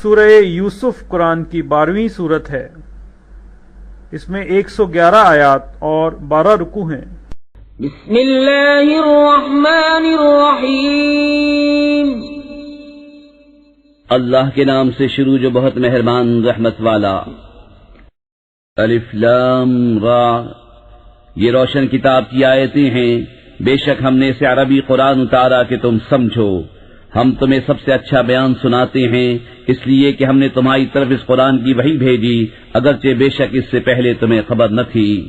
سورہ یوسف قرآن کی 12ویں سورت ہے۔ اس میں 111 آیات اور 12 رکوع ہیں۔ بسم اللہ الرحمن الرحیم۔ اللہ کے نام سے شروع جو بہت مہربان رحمت والا۔ الف لام را، یہ روشن کتاب کی آیتیں ہیں، بے شک ہم نے اسے عربی قرآن اتارا کہ تم سمجھو۔ ہم تمہیں سب سے اچھا بیان سناتے ہیں، اس لیے کہ ہم نے تمہاری طرف اس قرآن کی وحی بھیجی، اگرچہ بے شک اس سے پہلے تمہیں خبر نہ تھی۔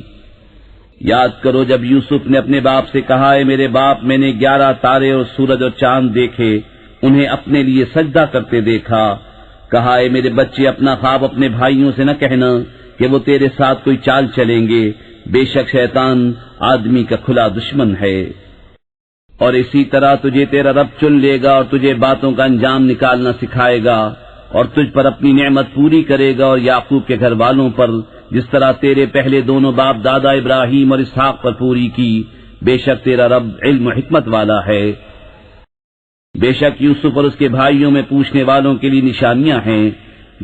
یاد کرو جب یوسف نے اپنے باپ سے کہا، اے میرے باپ، میں نے 11 تارے اور سورج اور چاند دیکھے، انہیں اپنے لیے سجدہ کرتے دیکھا۔ کہا، اے میرے بچے، اپنا خواب اپنے بھائیوں سے نہ کہنا کہ وہ تیرے ساتھ کوئی چال چلیں گے، بے شک شیطان آدمی کا کھلا دشمن ہے۔ اور اسی طرح تجھے تیرا رب چن لے گا اور تجھے باتوں کا انجام نکالنا سکھائے گا، اور تجھ پر اپنی نعمت پوری کرے گا، اور یعقوب کے گھر والوں پر جس طرح تیرے پہلے دونوں باپ دادا ابراہیم اور اسحاق پر پوری کی۔ بے شک تیرا رب علم و حکمت والا ہے۔ بے شک یوسف اور اس کے بھائیوں میں پوچھنے والوں کے لیے نشانیاں ہیں۔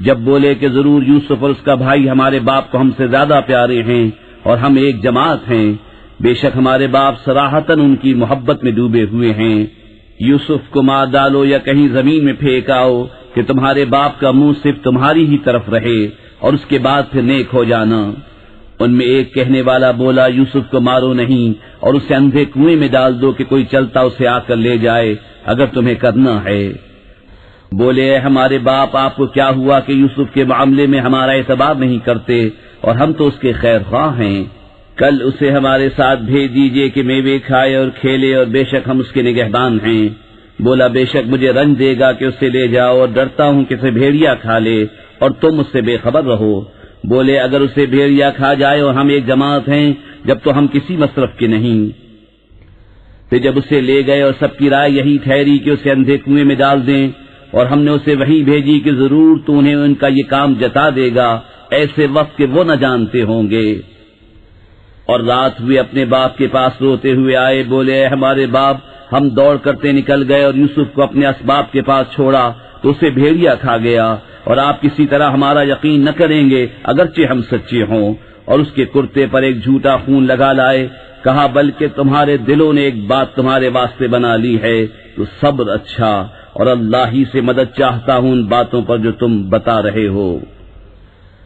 جب بولے کہ ضرور یوسف اور اس کا بھائی ہمارے باپ کو ہم سے زیادہ پیارے ہیں اور ہم ایک جماعت ہیں، بے شک ہمارے باپ صراحتاً ان کی محبت میں ڈوبے ہوئے ہیں۔ یوسف کو مار ڈالو یا کہیں زمین میں پھینک آؤ کہ تمہارے باپ کا منہ صرف تمہاری ہی طرف رہے، اور اس کے بعد پھر نیک ہو جانا۔ ان میں ایک کہنے والا بولا، یوسف کو مارو نہیں اور اسے اندھے کنویں میں ڈال دو کہ کوئی چلتا اسے آ کر لے جائے اگر تمہیں کرنا ہے۔ بولے، اے ہمارے باپ، آپ کو کیا ہوا کہ یوسف کے معاملے میں ہمارا اعتبار نہیں کرتے، اور ہم تو اس کے خیر خواہ ہیں۔ کل اسے ہمارے ساتھ بھیج دیجئے کہ میوے کھائے اور کھیلے، اور بے شک ہم اس کے نگہبان ہیں۔ بولا، بے شک مجھے رنج دے گا کہ اسے لے جاؤ، اور ڈرتا ہوں کہ اسے بھیڑیا کھا لے اور تم اس سے بے خبر رہو۔ بولے، اگر اسے بھیڑیا کھا جائے اور ہم ایک جماعت ہیں، جب تو ہم کسی مصرف کے نہیں۔ پھر جب اسے لے گئے اور سب کی رائے یہی ٹھہری کہ اسے اندھے کنویں میں ڈال دیں، اور ہم نے اسے وحی بھیجی کہ ضرور تو انہیں ان کا یہ کام جتا دے گا، ایسے وقت کہ وہ نہ جانتے ہوں گے۔ اور رات ہوئے اپنے باپ کے پاس روتے ہوئے آئے، بولے، اے ہمارے باپ، ہم دوڑ کرتے نکل گئے اور یوسف کو اپنے اسباب کے پاس چھوڑا تو اسے بھیڑیا کھا گیا، اور آپ کسی طرح ہمارا یقین نہ کریں گے اگرچہ ہم سچے ہوں۔ اور اس کے کرتے پر ایک جھوٹا خون لگا لائے۔ کہا، بلکہ تمہارے دلوں نے ایک بات تمہارے واسطے بنا لی ہے، تو صبر اچھا، اور اللہ ہی سے مدد چاہتا ہوں ان باتوں پر جو تم بتا رہے ہو۔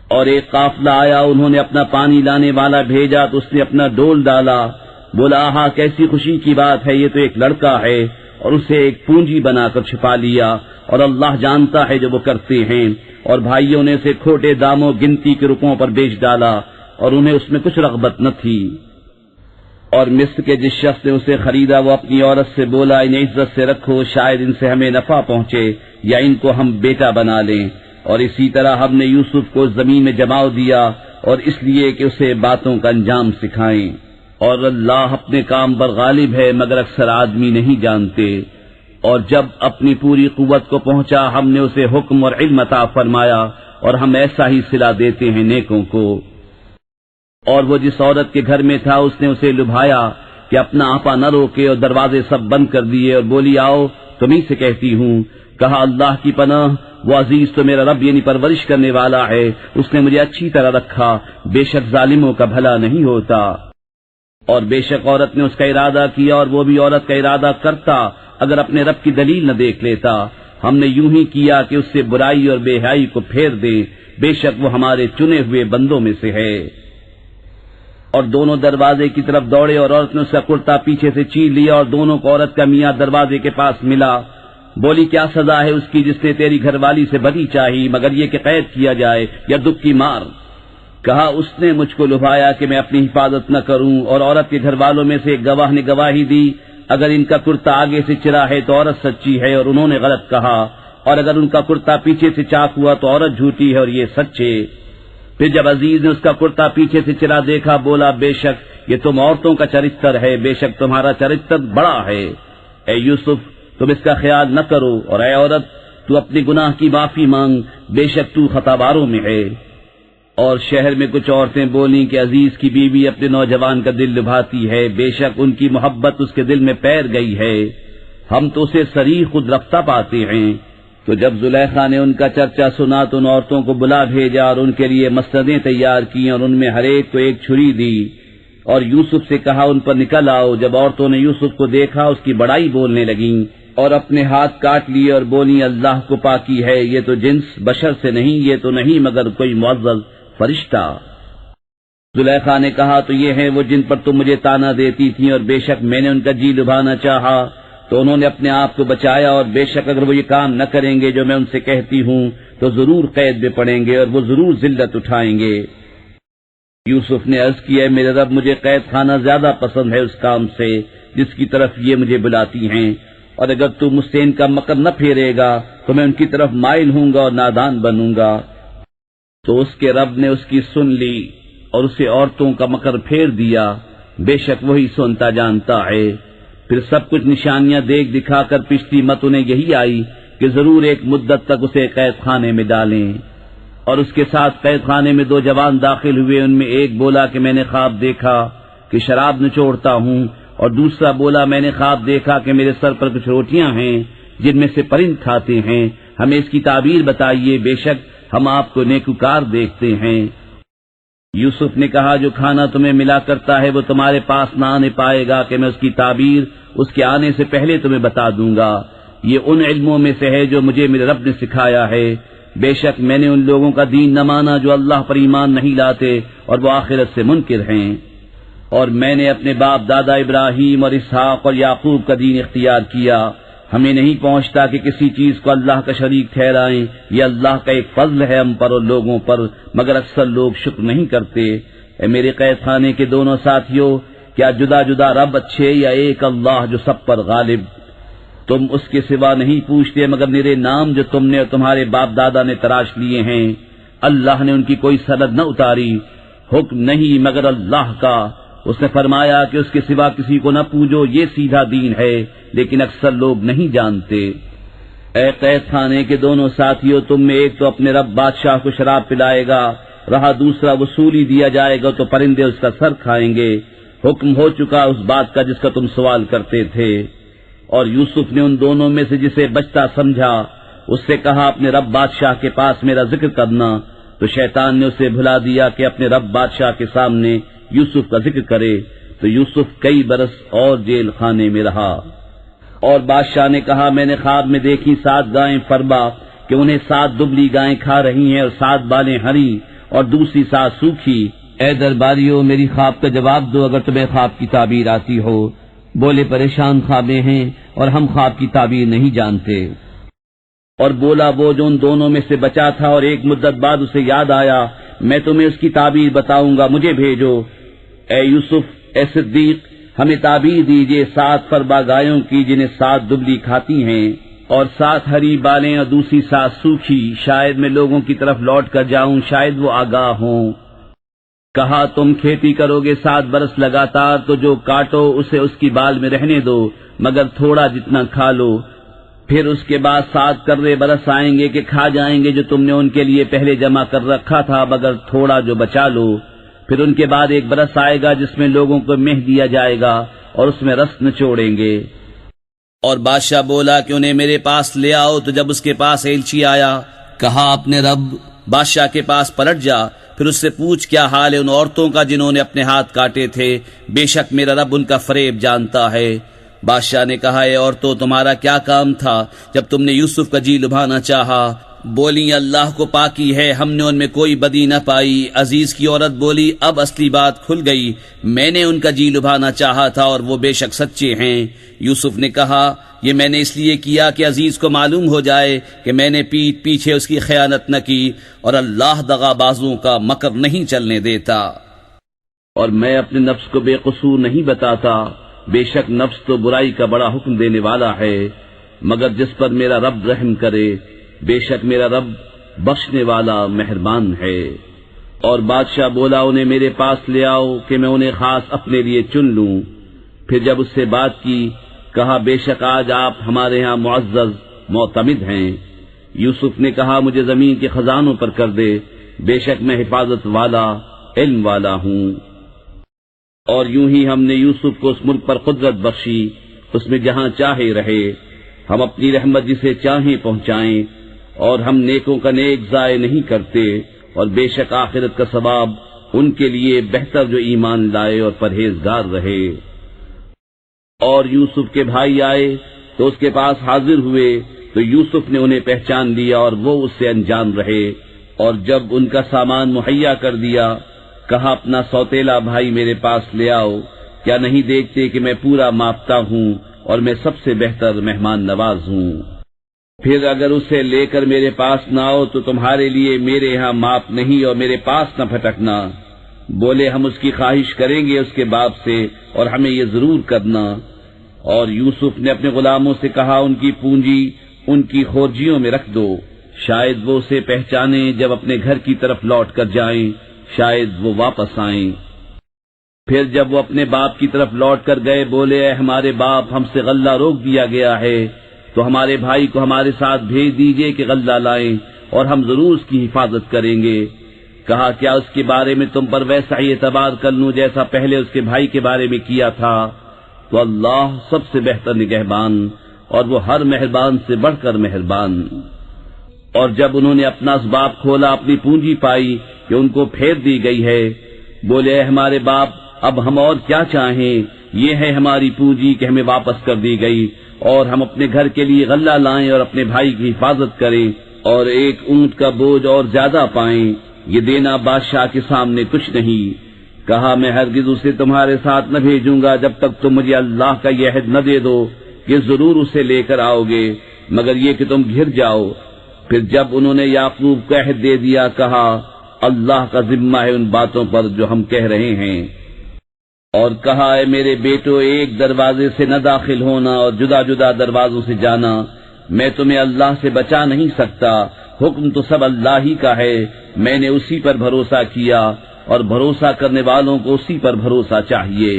اور ایک قافلہ آیا، انہوں نے اپنا پانی لانے والا بھیجا تو اس نے اپنا ڈول ڈالا۔ بولا، آہا کیسی خوشی کی بات ہے، یہ تو ایک لڑکا ہے، اور اسے ایک پونجی بنا کر چھپا لیا، اور اللہ جانتا ہے جو وہ کرتے ہیں۔ اور بھائیوں نے اسے کھوٹے داموں گنتی کے روپوں پر بیچ ڈالا، اور انہیں اس میں کچھ رغبت نہ تھی۔ اور مصر کے جس شخص نے اسے خریدا وہ اپنی عورت سے بولا، انہیں عزت سے رکھو، شاید ان سے ہمیں نفع پہنچے یا ان کو ہم بیٹا بنا لیں۔ اور اسی طرح ہم نے یوسف کو زمین میں جما دیا، اور اس لیے کہ اسے باتوں کا انجام سکھائیں۔ اور اللہ اپنے کام پر غالب ہے، مگر اکثر آدمی نہیں جانتے۔ اور جب اپنی پوری قوت کو پہنچا، ہم نے اسے حکم اور علم عطا فرمایا، اور ہم ایسا ہی صلہ دیتے ہیں نیکوں کو۔ اور وہ جس عورت کے گھر میں تھا، اس نے اسے لبھایا کہ اپنا آپا نہ روکے، اور دروازے سب بند کر دیے، اور بولی، آؤ تمہیں سے کہتی ہوں۔ کہا، اللہ کی پناہ، وہ عزیز تو میرا رب یعنی پرورش کرنے والا ہے، اس نے مجھے اچھی طرح رکھا، بے شک ظالموں کا بھلا نہیں ہوتا۔ اور بے شک عورت نے اس کا ارادہ کیا، اور وہ بھی عورت کا ارادہ کرتا اگر اپنے رب کی دلیل نہ دیکھ لیتا۔ ہم نے یوں ہی کیا کہ اس سے برائی اور بے حیائی کو پھیر دیں، بے شک وہ ہمارے چنے ہوئے بندوں میں سے ہے۔ اور دونوں دروازے کی طرف دوڑے، اور عورت نے اس کا کرتا پیچھے سے چیر لیا، اور دونوں کو عورت کا میاں دروازے کے پاس ملا۔ بولی، کیا سزا ہے اس کی جس نے تیری گھر والی سے بدی چاہی، مگر یہ کہ قید کیا جائے یا دکھ کی مار؟ کہا، اس نے مجھ کو لبھایا کہ میں اپنی حفاظت نہ کروں، اور عورت کے گھر والوں میں سے ایک گواہ نے گواہی دی، اگر ان کا کرتا آگے سے چرا ہے تو عورت سچی ہے اور انہوں نے غلط کہا، اور اگر ان کا کرتا پیچھے سے چاک ہوا تو عورت جھوٹی ہے اور یہ سچے۔ پھر جب عزیز نے اس کا کرتا پیچھے سے چرا دیکھا، بولا، بے شک یہ تم عورتوں کا چرتر ہے، بے شک تمہارا چرتر بڑا ہے۔ اے یوسف، تم اس کا خیال نہ کرو، اور اے عورت، تو اپنے گناہ کی معافی مانگ، بے شک تو خطاباروں میں ہے۔ اور شہر میں کچھ عورتیں بولیں کہ عزیز کی بیوی اپنے نوجوان کا دل لبھاتی ہے، بے شک ان کی محبت اس کے دل میں پیر گئی ہے، ہم تو اسے صریح خود رفتہ پاتے ہیں۔ تو جب زلیخا نے ان کا چرچا سنا تو ان عورتوں کو بلا بھیجا اور ان کے لیے مسندیں تیار کی اور ان میں ہر ایک کو ایک چھری دی اور یوسف سے کہا ان پر نکل آؤ۔ جب عورتوں نے یوسف کو دیکھا اس کی بڑائی بولنے لگیں اور اپنے ہاتھ کاٹ لیے اور بولی اللہ کو پاکی ہے، یہ تو جنس بشر سے نہیں، یہ تو نہیں مگر کوئی معزز فرشتہ۔ زلیخا نے کہا تو یہ ہیں وہ جن پر تم مجھے تانا دیتی تھی، اور بے شک میں نے ان کا جی لبھانا چاہا تو انہوں نے اپنے آپ کو بچایا، اور بے شک اگر وہ یہ کام نہ کریں گے جو میں ان سے کہتی ہوں تو ضرور قید میں پڑیں گے اور وہ ضرور ذلت اٹھائیں گے۔ یوسف نے عرض کیا میرے رب مجھے قید خانہ زیادہ پسند ہے اس کام سے جس کی طرف یہ مجھے بلاتی ہیں، اور اگر تو مجھ سے ان کا مکر نہ پھیرے گا تو میں ان کی طرف مائل ہوں گا اور نادان بنوں گا۔ تو اس کے رب نے اس کی سن لی اور اسے عورتوں کا مکر پھیر دیا، بے شک وہی سنتا جانتا ہے۔ پھر سب کچھ نشانیاں دیکھ دکھا کر پچھلی مت انہیں یہی آئی کہ ضرور ایک مدت تک اسے قید خانے میں ڈالیں۔ اور اس کے ساتھ قید خانے میں 2 جوان داخل ہوئے، ان میں ایک بولا کہ میں نے خواب دیکھا کہ شراب نچوڑتا ہوں، اور دوسرا بولا میں نے خواب دیکھا کہ میرے سر پر کچھ روٹیاں ہیں جن میں سے پرند کھاتے ہیں، ہمیں اس کی تعبیر بتائیے، بے شک ہم آپ کو نیکوکار دیکھتے ہیں۔ یوسف نے کہا جو کھانا تمہیں ملا کرتا ہے وہ تمہارے پاس نہ آنے پائے گا کہ میں اس کی تعبیر اس کے آنے سے پہلے تمہیں بتا دوں گا، یہ ان علموں میں سے ہے جو مجھے میرے رب نے سکھایا ہے، بے شک میں نے ان لوگوں کا دین نہ مانا جو اللہ پر ایمان نہیں لاتے اور وہ آخرت سے منکر ہیں، اور میں نے اپنے باپ دادا ابراہیم اور اسحاق اور یعقوب کا دین اختیار کیا، ہمیں نہیں پہنچتا کہ کسی چیز کو اللہ کا شریک ٹھہرائیں، یہ اللہ کا ایک فضل ہے ہم پر اور لوگوں پر، مگر اکثر لوگ شکر نہیں کرتے۔ اے میرے قید خانے کے دونوں ساتھیوں، کیا جدا جدا رب اچھے یا ایک اللہ جو سب پر غالب؟ تم اس کے سوا نہیں پوچھتے مگر میرے نام جو تم نے اور تمہارے باپ دادا نے تراش لیے ہیں، اللہ نے ان کی کوئی سند نہ اتاری، حکم نہیں مگر اللہ کا، اس نے فرمایا کہ اس کے سوا کسی کو نہ پوجو، یہ سیدھا دین ہے، لیکن اکثر لوگ نہیں جانتے۔ اے قید خانے کے دونوں ساتھیوں، تم میں ایک تو اپنے رب بادشاہ کو شراب پلائے گا، رہا دوسرا وصولی دیا جائے گا تو پرندے اس کا سر کھائیں گے، حکم ہو چکا اس بات کا جس کا تم سوال کرتے تھے۔ اور یوسف نے ان دونوں میں سے جسے بچتا سمجھا اس سے کہا اپنے رب بادشاہ کے پاس میرا ذکر کرنا، تو شیطان نے اسے بھلا دیا کہ اپنے رب بادشاہ کے سامنے یوسف کا ذکر کرے، تو یوسف کئی برس اور جیل خانے میں رہا۔ اور بادشاہ نے کہا میں نے خواب میں دیکھی 7 گائیں فربا کہ انہیں 7 دبلی گائیں کھا رہی ہیں اور 7 بالیں ہری اور دوسری 7 سوکھی۔ اے درباریوں میری خواب کا جواب دو اگر تمہیں خواب کی تعبیر آتی ہو۔ بولے پریشان خوابیں ہیں اور ہم خواب کی تعبیر نہیں جانتے۔ اور بولا وہ جو ان دونوں میں سے بچا تھا اور ایک مدت بعد اسے یاد آیا میں تمہیں اس کی تعبیر بتاؤں گا، مجھے بھیجو۔ اے یوسف اے صدیق ہمیں تعبیر دیجئے 7 فربا گایوں کی جنہیں 7 دبلی کھاتی ہیں اور 7 ہری بالیں اور دوسری 7 سوکھی، شاید میں لوگوں کی طرف لوٹ کر جاؤں، شاید وہ آگاہ ہوں۔ کہا تم کھیتی کرو گے 7 برس لگاتار تو جو کاٹو اسے اس کی بال میں رہنے دو، مگر تھوڑا جتنا کھا لو، پھر اس کے بعد 7 کرے برس آئیں گے کہ کھا جائیں گے جو تم نے ان کے لیے پہلے جمع کر رکھا تھا، مگر تھوڑا جو بچا لو، پھر ان کے بعد 1 برس آئے گا جس میں لوگوں کو مہ دیا جائے گا اور اس میں رس نچوڑیں گے۔ اور بادشاہ بولا کہ انہیں میرے پاس لے آؤ، تو جب اس کے پاس ایلچی آیا کہا اپنے رب بادشاہ کے پاس پلٹ جا، پھر اس سے پوچھ کیا حال ہے ان عورتوں کا جنہوں نے اپنے ہاتھ کاٹے تھے، بے شک میرا رب ان کا فریب جانتا ہے۔ بادشاہ نے کہا اے عورتوں تمہارا کیا کام تھا جب تم نے یوسف کا جی لبھانا چاہا؟ بولی اللہ کو پاکی ہے ہم نے ان میں کوئی بدی نہ پائی۔ عزیز کی عورت بولی اب اصلی بات کھل گئی، میں نے ان کا جی لبھانا چاہا تھا اور وہ بے شک سچے ہیں۔ یوسف نے کہا یہ میں نے اس لیے کیا کہ عزیز کو معلوم ہو جائے کہ میں نے پیٹھ پیچھے اس کی خیانت نہ کی، اور اللہ دغا بازوں کا مکر نہیں چلنے دیتا۔ اور میں اپنے نفس کو بے قصور نہیں بتاتا، بے شک نفس تو برائی کا بڑا حکم دینے والا ہے، مگر جس پر میرا رب رحم کرے، بے شک میرا رب بخشنے والا مہربان ہے۔ اور بادشاہ بولا انہیں میرے پاس لے آؤ کہ میں انہیں خاص اپنے لیے چن لوں۔ پھر جب اس سے بات کی کہا بے شک آج آپ ہمارے ہاں معزز معتمد ہیں۔ یوسف نے کہا مجھے زمین کے خزانوں پر کر دے، بے شک میں حفاظت والا علم والا ہوں۔ اور یوں ہی ہم نے یوسف کو اس ملک پر قدرت بخشی، اس میں جہاں چاہے رہے۔ ہم اپنی رحمت جسے چاہیں پہنچائیں، اور ہم نیکوں کا نیک ضائع نہیں کرتے، اور بے شک آخرت کا ثواب ان کے لیے بہتر جو ایمان لائے اور پرہیزگار رہے۔ اور یوسف کے بھائی آئے تو اس کے پاس حاضر ہوئے، تو یوسف نے انہیں پہچان لیا اور وہ اس سے انجان رہے، اور جب ان کا سامان مہیا کر دیا کہا اپنا سوتیلا بھائی میرے پاس لے آؤ، کیا نہیں دیکھتے کہ میں پورا ماپتا ہوں اور میں سب سے بہتر مہمان نواز ہوں؟ پھر اگر اسے لے کر میرے پاس نہ آؤ تو تمہارے لیے میرے ہاں ماپ نہیں اور میرے پاس نہ پھٹکنا۔ بولے ہم اس کی خواہش کریں گے اس کے باپ سے اور ہمیں یہ ضرور کرنا۔ اور یوسف نے اپنے غلاموں سے کہا ان کی پونجی ان کی خورجیوں میں رکھ دو، شاید وہ اسے پہچانیں جب اپنے گھر کی طرف لوٹ کر جائیں، شاید وہ واپس آئیں۔ پھر جب وہ اپنے باپ کی طرف لوٹ کر گئے بولے اے ہمارے باپ، ہم سے غلہ روک دیا گیا ہے، تو ہمارے بھائی کو ہمارے ساتھ بھیج دیجئے کہ غلہ لائیں اور ہم ضرور اس کی حفاظت کریں گے۔ کہا کیا اس کے بارے میں تم پر ویسا ہی اعتبار کر لوں جیسا پہلے اس کے بھائی کے بارے میں کیا تھا؟ تو اللہ سب سے بہتر نگہبان اور وہ ہر مہربان سے بڑھ کر مہربان۔ اور جب انہوں نے اپنا اسباب کھولا اپنی پونجی پائی کہ ان کو پھیر دی گئی ہے، بولے اے ہمارے باپ اب ہم اور کیا چاہیں، یہ ہے ہماری پونجی کہ ہمیں واپس کر دی گئی، اور ہم اپنے گھر کے لیے غلہ لائیں اور اپنے بھائی کی حفاظت کریں اور ایک اونٹ کا بوجھ اور زیادہ پائیں، یہ دینا بادشاہ کے سامنے کچھ نہیں۔ کہا میں ہرگز اسے تمہارے ساتھ نہ بھیجوں گا جب تک تم مجھے اللہ کا یہ عہد نہ دے دو کہ ضرور اسے لے کر آؤ گے، مگر یہ کہ تم گھر جاؤ۔ پھر جب انہوں نے یعقوب کو عہد دے دیا کہا اللہ کا ذمہ ہے ان باتوں پر جو ہم کہہ رہے ہیں، اور کہا اے میرے بیٹو ایک دروازے سے نہ داخل ہونا اور جدا جدا دروازوں سے جانا، میں تمہیں اللہ سے بچا نہیں سکتا، حکم تو سب اللہ ہی کا ہے، میں نے اسی پر بھروسہ کیا اور بھروسہ کرنے والوں کو اسی پر بھروسہ چاہیے۔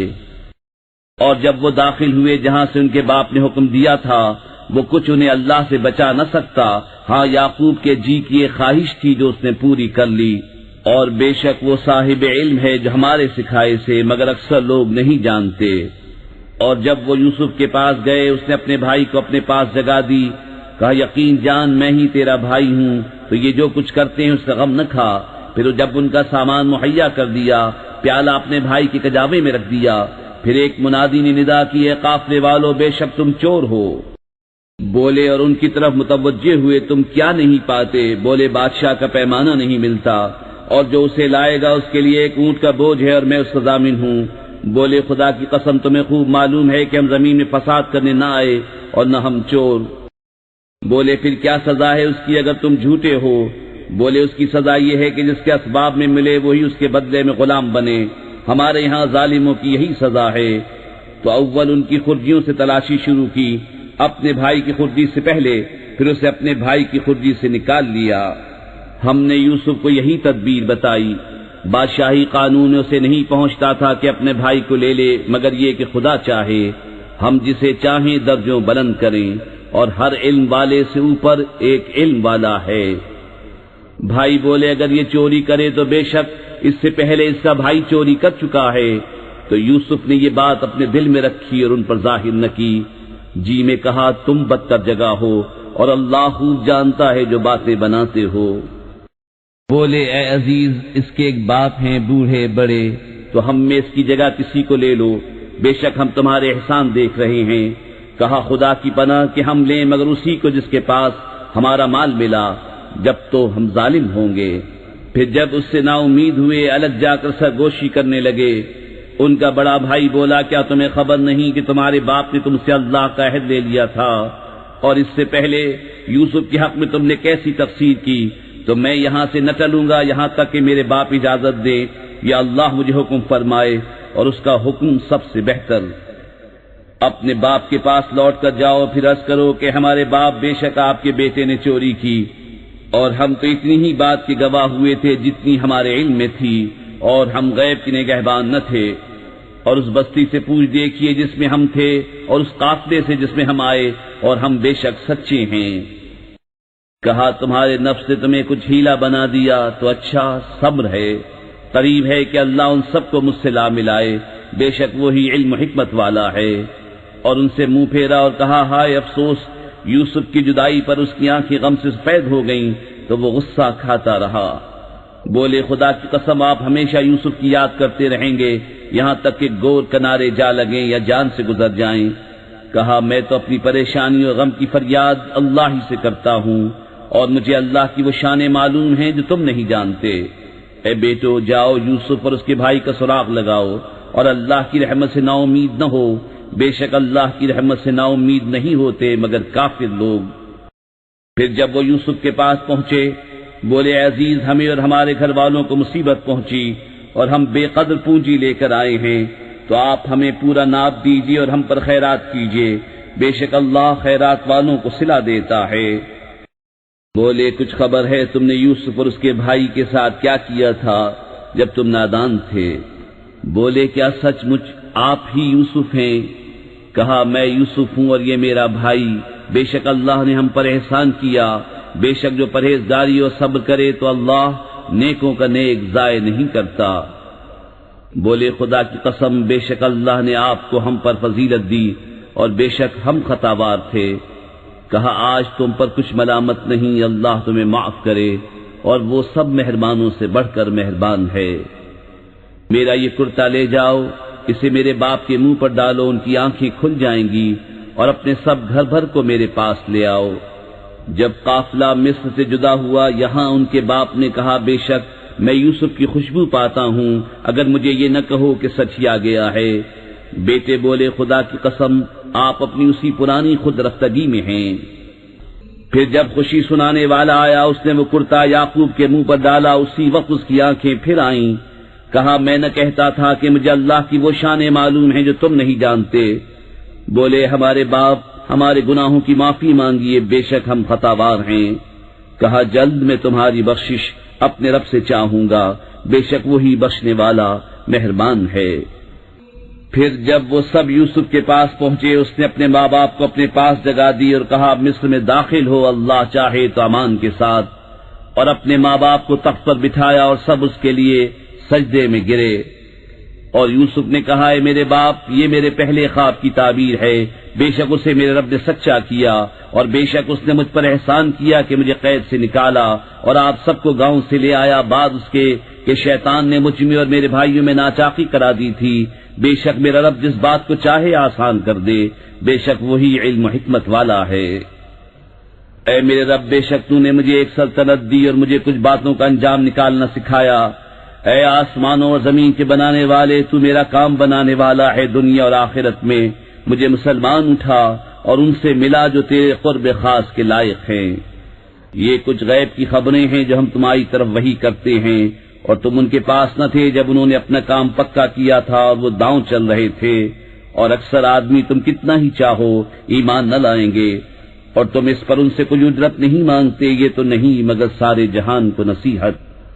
اور جب وہ داخل ہوئے جہاں سے ان کے باپ نے حکم دیا تھا، وہ کچھ انہیں اللہ سے بچا نہ سکتا، ہاں یعقوب کے جی کی ایک خواہش تھی جو اس نے پوری کر لی، اور بے شک وہ صاحب علم ہے جو ہمارے سکھائے سے مگر اکثر لوگ نہیں جانتے۔ اور جب وہ یوسف کے پاس گئے اس نے اپنے بھائی کو اپنے پاس جگا دی، کہا یقین جان میں ہی تیرا بھائی ہوں، تو یہ جو کچھ کرتے ہیں اس کا غم نہ کھا۔ پھر جب ان کا سامان مہیا کر دیا پیالہ اپنے بھائی کے کجاوے میں رکھ دیا، پھر ایک منادی نے ندا کی اے قافلے والو بے شک تم چور ہو۔ بولے اور ان کی طرف متوجہ ہوئے تم کیا نہیں پاتے؟ بولے بادشاہ کا پیمانہ نہیں ملتا، اور جو اسے لائے گا اس کے لیے ایک اونٹ کا بوجھ ہے اور میں اس کا ضامن ہوں۔ بولے خدا کی قسم تمہیں خوب معلوم ہے کہ ہم زمین میں فساد کرنے نہ آئے اور نہ ہم چور۔ بولے پھر کیا سزا ہے اس کی اگر تم جھوٹے ہو؟ بولے اس کی سزا یہ ہے کہ جس کے اسباب میں ملے وہی اس کے بدلے میں غلام بنے، ہمارے یہاں ظالموں کی یہی سزا ہے۔ تو اول ان کی خرجیوں سے تلاشی شروع کی، اپنے بھائی کی خرجی سے پہلے، پھر اسے اپنے بھائی کی خرجی سے نکال لیا۔ ہم نے یوسف کو یہی تدبیر بتائی، بادشاہی قانون اسے نہیں پہنچتا تھا کہ اپنے بھائی کو لے لے مگر یہ کہ خدا چاہے ہم جسے چاہیں درجوں بلند کریں، اور ہر علم والے سے اوپر ایک علم والا ہے۔ بھائی بولے اگر یہ چوری کرے تو بے شک اس سے پہلے اس کا بھائی چوری کر چکا ہے۔ تو یوسف نے یہ بات اپنے دل میں رکھی اور ان پر ظاہر نہ کی، جی میں کہا تم بدتر جگہ ہو اور اللہ خوب جانتا ہے جو باتیں بناتے ہو۔ بولے اے عزیز اس کے ایک باپ ہیں بوڑھے بڑے، تو ہم میں اس کی جگہ کسی کو لے لو، بے شک ہم تمہارے احسان دیکھ رہے ہیں۔ کہا خدا کی پناہ کہ ہم لیں مگر اسی کو جس کے پاس ہمارا مال ملا، جب تو ہم ظالم ہوں گے۔ پھر جب اس سے نا امید ہوئے الگ جا کر سرگوشی کرنے لگے۔ ان کا بڑا بھائی بولا کیا تمہیں خبر نہیں کہ تمہارے باپ نے تم سے اللہ کا عہد لے لیا تھا، اور اس سے پہلے یوسف کے حق میں تم نے کیسی تفسیر کی؟ تو میں یہاں سے نہ چلوں گا یہاں تک کہ میرے باپ اجازت دے یا اللہ مجھے حکم فرمائے، اور اس کا حکم سب سے بہتر۔ اپنے باپ کے پاس لوٹ کر جاؤ، پھر عرض کرو کہ ہمارے باپ بے شک آپ کے بیٹے نے چوری کی، اور ہم تو اتنی ہی بات کے گواہ ہوئے تھے جتنی ہمارے علم میں تھی، اور ہم غیب کے نگہبان نہ تھے۔ اور اس بستی سے پوچھ دیکھیے جس میں ہم تھے، اور اس قافلے سے جس میں ہم آئے، اور ہم بے شک سچے ہیں۔ کہا تمہارے نفس نے تمہیں کچھ ہیلا بنا دیا تو اچھا صبر ہے، قریب ہے کہ اللہ ان سب کو مجھ سے لا ملائے، بے شک وہی علم و حکمت والا ہے۔ اور ان سے منہ پھیرا اور کہا ہائے افسوس یوسف کی جدائی پر اس کی آنکھیں غم سے سفید ہو گئیں تو وہ غصہ کھاتا رہا۔ بولے خدا کی قسم آپ ہمیشہ یوسف کی یاد کرتے رہیں گے یہاں تک کہ گور کنارے جا لگیں یا جان سے گزر جائیں۔ کہا میں تو اپنی پریشانی اور غم کی فریاد اللہ ہی سے کرتا ہوں، اور مجھے اللہ کی وہ شانیں معلوم ہیں جو تم نہیں جانتے۔ اے بیٹو جاؤ یوسف اور اس کے بھائی کا سراغ لگاؤ، اور اللہ کی رحمت سے نا امید نہ ہو، بے شک اللہ کی رحمت سے نا امید نہیں ہوتے مگر کافر لوگ۔ پھر جب وہ یوسف کے پاس پہنچے بولے عزیز ہمیں اور ہمارے گھر والوں کو مصیبت پہنچی اور ہم بے قدر پونجی لے کر آئے ہیں، تو آپ ہمیں پورا ناپ دیجیے اور ہم پر خیرات کیجیے، بے شک اللہ خیرات والوں کو صلہ دیتا ہے۔ بولے کچھ خبر ہے تم نے یوسف اور اس کے بھائی کے ساتھ کیا کیا تھا جب تم نادان تھے؟ بولے کیا سچ مچ آپ ہی یوسف ہیں؟ کہا میں یوسف ہوں اور یہ میرا بھائی، بے شک اللہ نے ہم پر احسان کیا، بے شک جو پرہیزگاری اور صبر کرے تو اللہ نیکوں کا نیک ضائع نہیں کرتا۔ بولے خدا کی قسم بے شک اللہ نے آپ کو ہم پر فضیلت دی اور بے شک ہم خطاوار تھے۔ کہا آج تم پر کچھ ملامت نہیں، اللہ تمہیں معاف کرے اور وہ سب مہربانوں سے بڑھ کر مہربان ہے۔ میرا یہ کرتا لے جاؤ، اسے میرے باپ کے منہ پر ڈالو، ان کی آنکھیں کھل جائیں گی، اور اپنے سب گھر بھر کو میرے پاس لے آؤ۔ جب قافلہ مصر سے جدا ہوا یہاں ان کے باپ نے کہا بے شک میں یوسف کی خوشبو پاتا ہوں، اگر مجھے یہ نہ کہو کہ سچ ہی آ گیا ہے۔ بیٹے بولے خدا کی قسم آپ اپنی اسی پرانی خود رفتگی میں ہیں۔ پھر جب خوشی سنانے والا آیا اس نے وہ کرتا یعقوب کے منہ پر ڈالا، اسی وقت اس کی آنکھیں پھر آئیں۔ کہا میں نہ کہتا تھا کہ مجھے اللہ کی وہ شانیں معلوم ہیں جو تم نہیں جانتے؟ بولے ہمارے باپ ہمارے گناہوں کی معافی مانگیے، بے شک ہم خطاوار ہیں۔ کہا جلد میں تمہاری بخشش اپنے رب سے چاہوں گا، بے شک وہی بخشنے والا مہربان ہے۔ پھر جب وہ سب یوسف کے پاس پہنچے اس نے اپنے ماں باپ کو اپنے پاس جگا دی اور کہا مصر میں داخل ہو، اللہ چاہے تو امان کے ساتھ، اور اپنے ماں باپ کو تخت پر بٹھایا اور سب اس کے لیے سجدے میں گرے۔ اور یوسف نے کہا اے میرے باپ یہ میرے پہلے خواب کی تعبیر ہے، بے شک اسے میرے رب نے سچا کیا، اور بے شک اس نے مجھ پر احسان کیا کہ مجھے قید سے نکالا اور آپ سب کو گاؤں سے لے آیا، بعد اس کے کہ شیطان نے مجھ میں اور میرے بھائیوں میں ناچاقی کرا دی تھی۔ بے شک میرا رب جس بات کو چاہے آسان کر دے، بے شک وہی علم و حکمت والا ہے۔ اے میرے رب بے شک تو نے مجھے ایک سلطنت دی اور مجھے کچھ باتوں کا انجام نکالنا سکھایا۔ اے آسمانوں اور زمین کے بنانے والے تو میرا کام بنانے والا ہے، دنیا اور آخرت میں مجھے مسلمان اٹھا اور ان سے ملا جو تیرے قرب خاص کے لائق ہیں۔ یہ کچھ غیب کی خبریں ہیں جو ہم تمہاری طرف وحی کرتے ہیں، اور تم ان کے پاس نہ تھے جب انہوں نے اپنا کام پکا کیا تھا اور وہ داؤں چل رہے تھے، اور اکثر آدمی تم کتنا ہی چاہو ایمان نہ لائیں گے، اور تم اس پر ان سے کوئی اجرت نہیں مانگتے، یہ تو نہیں مگر سارے جہان کو نصیحت۔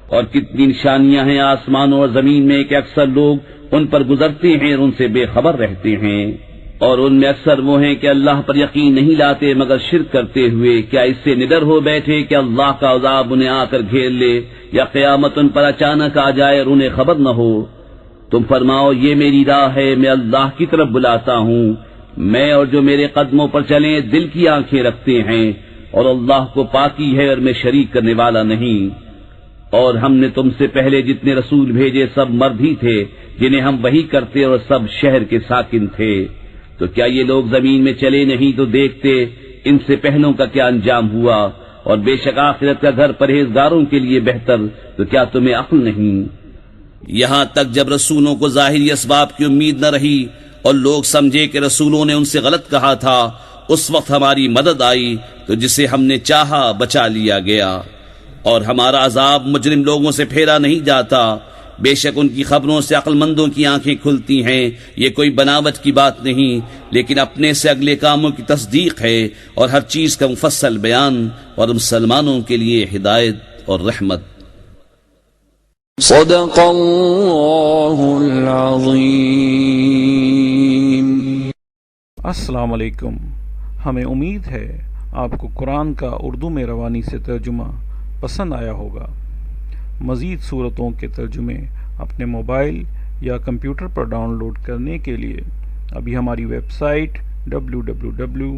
اور کتنی نشانیاں ہیں آسمانوں اور زمین میں کہ اکثر لوگ ان پر گزرتے ہیں اور ان سے بے خبر رہتے ہیں، اور ان میں اکثر وہ ہیں کہ اللہ پر یقین نہیں لاتے مگر شرک کرتے ہوئے۔ کیا اس سے نڈر ہو بیٹھے کہ اللہ کا عذاب انہیں آ کر گھیر لے، یا قیامت ان پر اچانک آ جائے اور انہیں خبر نہ ہو؟ تم فرماؤ یہ میری راہ ہے، میں اللہ کی طرف بلاتا ہوں، میں اور جو میرے قدموں پر چلیں دل کی آنکھیں رکھتے ہیں، اور اللہ کو پاکی ہے اور میں شریک کرنے والا نہیں۔ اور ہم نے تم سے پہلے جتنے رسول بھیجے سب مرد ہی تھے جنہیں ہم وحی کرتے، اور سب شہر کے ساکن تھے۔ تو کیا یہ لوگ زمین میں چلے نہیں تو دیکھتے ان سے پہلوں کا کیا انجام ہوا، اور بے شک آخرت کا گھر پرہیزگاروں کے لیے بہتر، تو کیا تمہیں عقل نہیں؟ یہاں تک جب رسولوں کو ظاہری اسباب کی امید نہ رہی اور لوگ سمجھے کہ رسولوں نے ان سے غلط کہا تھا، اس وقت ہماری مدد آئی تو جسے ہم نے چاہا بچا لیا گیا، اور ہمارا عذاب مجرم لوگوں سے پھیرا نہیں جاتا۔ بے شک ان کی خبروں سے عقل مندوں کی آنکھیں کھلتی ہیں، یہ کوئی بناوٹ کی بات نہیں لیکن اپنے سے اگلے کاموں کی تصدیق ہے، اور ہر چیز کا مفصل بیان، اور مسلمانوں کے لیے ہدایت اور رحمت۔ صدق اللہ العظیم۔ السلام علیکم۔ ہمیں امید ہے آپ کو قرآن کا اردو میں روانی سے ترجمہ پسند آیا ہوگا۔ مزید صورتوں کے ترجمے اپنے موبائل یا کمپیوٹر پر ڈاؤن لوڈ کرنے کے لیے ابھی ہماری ویب سائٹ www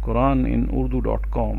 QuranInUrdu.com